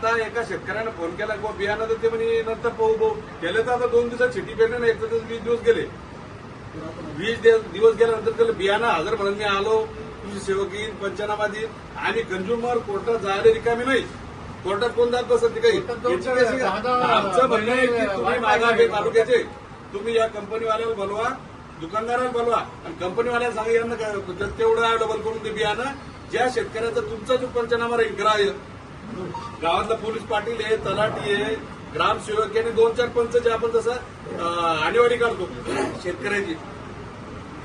आता एका शेतकऱ्याने फोन केला किंवा बियाणं तर ते म्हणे नंतर पाहू केलं तर आता 2 दिवसात शेती पेरणे ना, एक तर 20 दिवस गेले. 20 दिवस गेल्यानंतर त्याला बियाणं हजर म्हणून मी आलो, कृषी सेवक येईल, पंचनामा देईल आणि कंझ्युमर कोर्टात जायला रिकामी नाही. कोर्टात कोण जात बसत काही. आमचं म्हणणं आहे की तुम्ही मागावे तालुक्याचे, तुम्ही या कंपनीवाल्याला बोलवा, दुकानदाराला बोलवा आणि कंपनीवाल्याला सांगा यांना तेवढं अवेलेबल करून ते बियाणं ज्या शेतकऱ्याचा तुमचा जो पंचनामा राहील ग्राह्य, गावातला पोलीस पाटील आहे, तलाठी आहे, ग्रामसेवक आणि 2-4 पंच जे आपण जसं आणेवारी काढतो शेतकऱ्याची,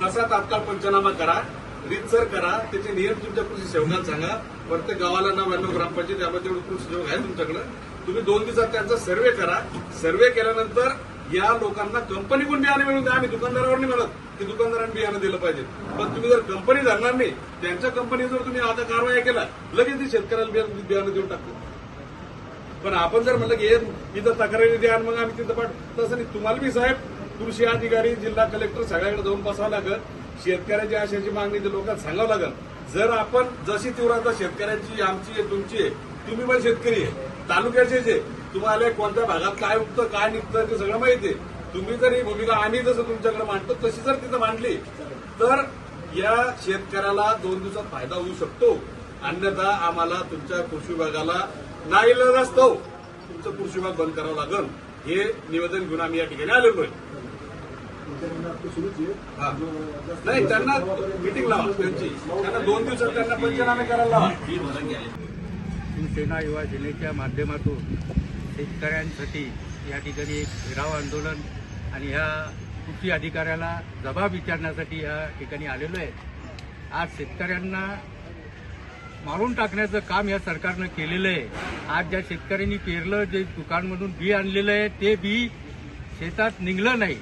तसा तात्काळ पंचनामा करा, रीतसर करा. त्याचे नियम तुमच्या कृषी सेवकांना सांगा. प्रत्येक गावाला 99 ग्रामपंचायत त्यामध्ये तेवढं कृषी सेवक आहे तुमच्याकडे. तुम्ही 2 दिवसात त्यांचा सर्व्हे करा. सर्व्हे केल्यानंतर या लोकांना कंपनीकडून बियाणे मिळून द्या. आम्ही दुकानदारावर नाही म्हणत की दुकानदारांनी बियाणं दिलं पाहिजे, पण तुम्ही जर कंपनी धरणार नाही, त्यांच्या कंपनीवर तुम्ही आता कारवाई केला, लगेच ती शेतकऱ्याला बियाणं देऊन टाकतो. पण आपण जर म्हणलं की इथं तक्रारी द्या मग आम्ही तिथं तसं नाही. तुम्हाला बी साहेब कृषी अधिकारी, जिल्हा कलेक्टर सगळ्याकडे जाऊन बसावं लागेल. शेतकऱ्याची अशाची मागणी लोकांना सांगावं लागेल. जर आपण जशी तीव्रता शेतकऱ्यांची, आमची आहे, तुमची आहे, तुम्ही पण शेतकरी आहे, तालुक्याचेच आहे, तुम्हाला कोणत्या भागात काय उगतं काय निघतं ते सगळं माहिती आहे. तुम्ही जर ही भूमिका आम्ही जसं तुमच्याकडे मांडतो तशी जर तिथं मांडली तर या शेतकऱ्याला 2 दिवसात फायदा होऊ शकतो. अन्यथा आम्हाला तुमच्या कृषी विभागाला नाईलाजास्तव तुमचं कृषी विभाग बंद करावं लागेल. हे निवेदन घेऊन आम्ही या ठिकाणी आलेलो आहे. नाही, त्यांना मिटिंग लावा त्यांची, त्यांना 2 दिवसात त्यांना पंचनामे करायला लावा. शिवसेना युवा सेनेच्या माध्यमातून शेतकऱ्यांसाठी या ठिकाणी एक घेराव आंदोलन आणि ह्या कृषी अधिकाऱ्याला जबाब विचारण्यासाठी या ठिकाणी आलेलो आहे. आज शेतकऱ्यांना मारून टाकण्याचं काम या सरकारनं केलेलं आहे. आज ज्या शेतकऱ्यांनी पेरलं, जे दुकानमधून बी आणलेलं आहे, ते बी शेतात निघलं नाही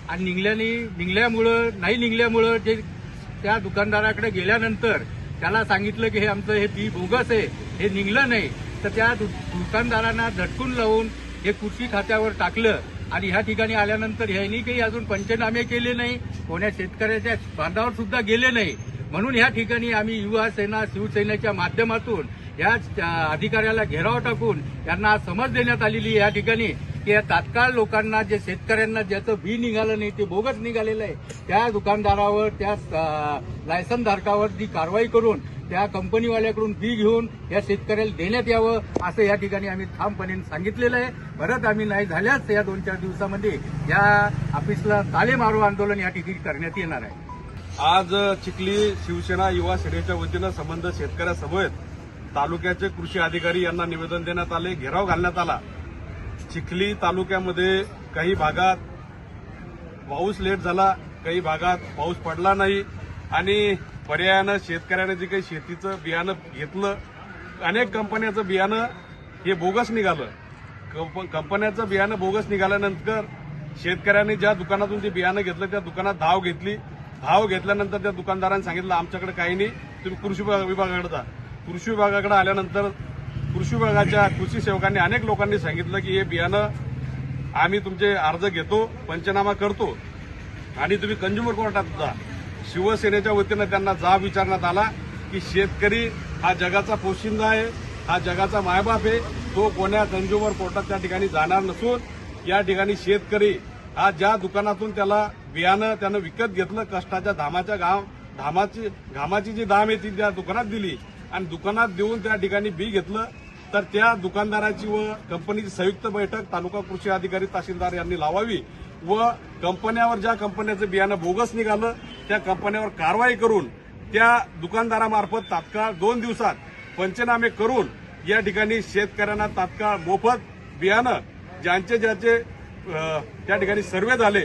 आणि नाही निघल्यामुळं जे त्या दुकानदाराकडे गेल्यानंतर त्याला सांगितलं की हे आमचं हे बी बोगस आहे, हे निघलं नाही, तर त्या दुकानदारांना झटकून लावून हे कृषी खात्यावर टाकलं आणि ह्या ठिकाणी आल्यानंतर ह्यांनी काही अजून पंचनामे केले नाही, कोण्या शेतकऱ्याच्या बांधावर सुद्धा गेले नाही. म्हणून ह्या ठिकाणी आम्ही युवा सेना शिवसेनेच्या माध्यमातून या अधिकाऱ्याला घेराव टाकून त्यांना समज देण्यात आलेली या ठिकाणी की या तात्काळ लोकांना, जे शेतकऱ्यांना ज्याचं बी निघालं नाही, ते बोगस निघालेलं आहे, त्या दुकानदारावर, त्या लायसन धारकावर जी कारवाई करून त्या कंपनीवाल्याकडून बी घेऊन या शेतकऱ्याला देण्यात यावं, असं या ठिकाणी आम्ही ठामपणे सांगितलेलं आहे. परत आम्ही नाही झाल्यास या 2-4 दिवसामध्ये या ऑफिसला ताले मारो आंदोलन या ठिकाणी करण्यात येणार आहे. आज चिखली शिवसेना युवा सेनेच्या वतीनं संबंध शेतकऱ्यासमवेत तालुक्याचे कृषी अधिकारी यांना निवेदन देण्यात आले, घेराव घालण्यात आला. चिखली तालुक्यामध्ये काही भागात पाऊस लेट झाला, काही भागात पाऊस पडला नाही आणि पर्यायानं शेतकऱ्याने जे काही शेतीचं बियाणं घेतलं, अनेक कंपन्याचं बियाणं हे बोगस निघालं. कंपन्याचं बियाणं बोगस निघाल्यानंतर शेतकऱ्यांनी ज्या दुकानातून ते बियाणं घेतलं त्या दुकानात धाव घेतली. धाव घेतल्यानंतर त्या दुकानदारांनी सांगितलं आमच्याकडे काही नाही, तुम्ही कृषी विभागाकडे जा. कृषी विभागाकडे आल्यानंतर कृषी विभागाच्या कृषी सेवकांनी, अनेक लोकांनी सांगितलं की हे बियाणं आम्ही तुमचे अर्ज घेतो, पंचनामा करतो आणि तुम्ही कंझ्युमर कोर्टात जा. शिवसेनेच्या वतीनं त्यांना जाब विचारण्यात आला की शेतकरी हा जगाचा पोशिंदा आहे, हा जगाचा मायबाप आहे, तो कोण्या कंझ्युमर कोर्टात त्या ठिकाणी जाणार नसून या ठिकाणी शेतकरी हा ज्या दुकानातून त्याला बियाणं त्यानं विकत घेतलं, कष्टाच्या घामाची जी दाम आहे ती त्या दुकानात दिली आणि दुकानात देऊन त्या ठिकाणी बी घेतलं, तर त्या दुकानदाराची व कंपनीची संयुक्त बैठक तालुका कृषी अधिकारी तहसीलदार यांनी लावावी व कंपन्यावर, ज्या कंपन्याचं बियाणं बोगस निघालं त्या कंपन्यावर कारवाई करून त्या दुकानदारामार्फत तात्काळ 2 दिवसात पंचनामे करून या ठिकाणी शेतकऱ्यांना तात्काळ मोफत बियाणं, ज्यांचे त्या ठिकाणी सर्वे झाले,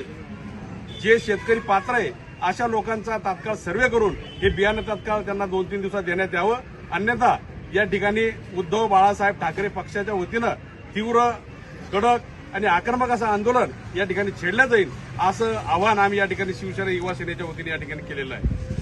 जे शेतकरी पात्र आहे अशा लोकांचा तात्काळ सर्वे करून हे बियाणं तात्काळ त्यांना 2-3 दिवसात देण्यात यावं. अन्यथा या ठिकाणी उद्धव बाळासाहेब ठाकरे पक्षाच्या वतीनं तीव्र, कडक आणि आक्रमक असं आंदोलन या ठिकाणी छेडलं जाईल, असं आवाहन आम्ही या ठिकाणी शिवसेना युवा सेनेच्या वतीने या ठिकाणी केलेलं आहे.